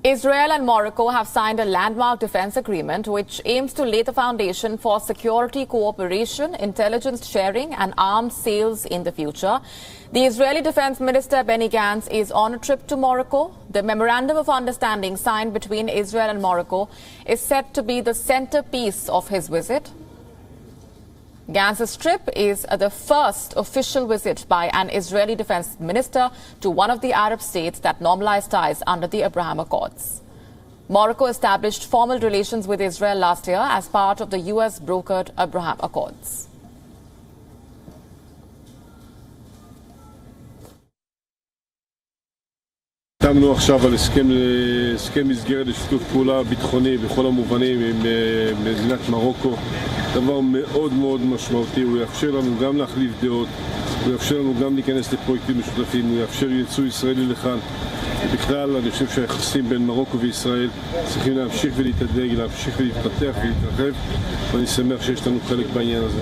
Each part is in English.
Israel and Morocco have signed a landmark defense agreement which aims to lay the foundation for security cooperation, intelligence sharing and arms sales in the future. The Israeli Defense Minister Benny Gantz is on a trip to Morocco. The Memorandum of Understanding signed between Israel and Morocco is set to be the centerpiece of his visit. Gantz's trip is the first official visit by an Israeli defense minister to one of the Arab states that normalized ties under the Abraham Accords. Morocco established formal relations with Israel last year as part of the US-brokered Abraham Accords. חתמנו עכשיו על הסכם מסגרת לשיתוף פעולה ביטחוני בכל המובנים עם מדינת מרוקו. דבר מאוד מאוד משמעותי, הוא יאפשר לנו גם להחליף דעות, הוא יאפשר לנו גם להיכנס לפרויקטים משותפים, הוא יאפשר ייצוא ישראלי לכאן. ובכלל אני חושב שהיחסים בין מרוקו וישראל צריכים להמשיך ולהתהדק, להמשיך ולהתפתח ולהתרחב, ואני שמח שיש לנו חלק בעניין הזה.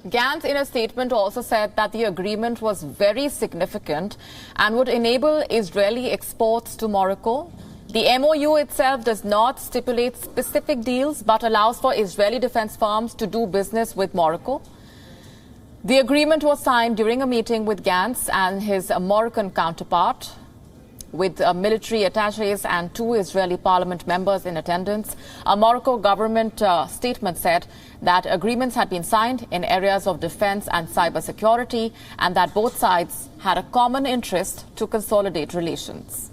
Gantz, in a statement, also said that the agreement was very significant and would enable Israeli exports to Morocco. The MOU itself does not stipulate specific deals but allows for Israeli defense firms to do business with Morocco. The agreement was signed during a meeting with Gantz and his Moroccan counterpart, with military attaches and 2 Israeli parliament members in attendance. A Morocco government statement said that agreements had been signed in areas of defense and cybersecurity and that both sides had a common interest to consolidate relations.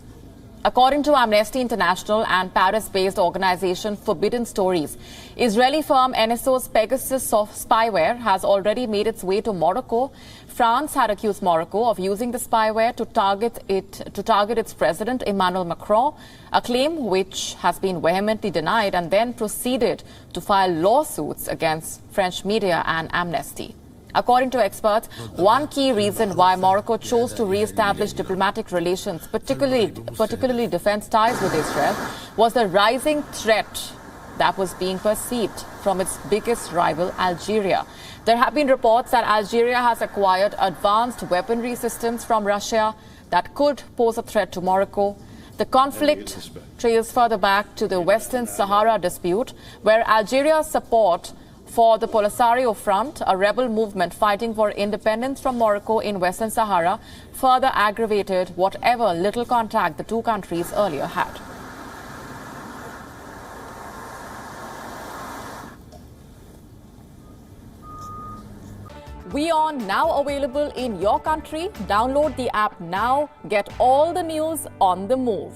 According to Amnesty International and Paris-based organization Forbidden Stories, Israeli firm NSO's Pegasus spyware has already made its way to Morocco. France had accused Morocco of using the spyware to target its president Emmanuel Macron, a claim which has been vehemently denied, and then proceeded to file lawsuits against French media and Amnesty. According to experts, one key reason why Morocco chose to re-establish diplomatic relations, particularly defense ties with Israel, was the rising threat that was being perceived from its biggest rival, Algeria. There have been reports that Algeria has acquired advanced weaponry systems from Russia that could pose a threat to Morocco. The conflict trails further back to the Western Sahara dispute, where Algeria's support for the Polisario Front, a rebel movement fighting for independence from Morocco in Western Sahara, further aggravated whatever little contact the two countries earlier had. WION now available in your country. Download the app now. Get all the news on the move.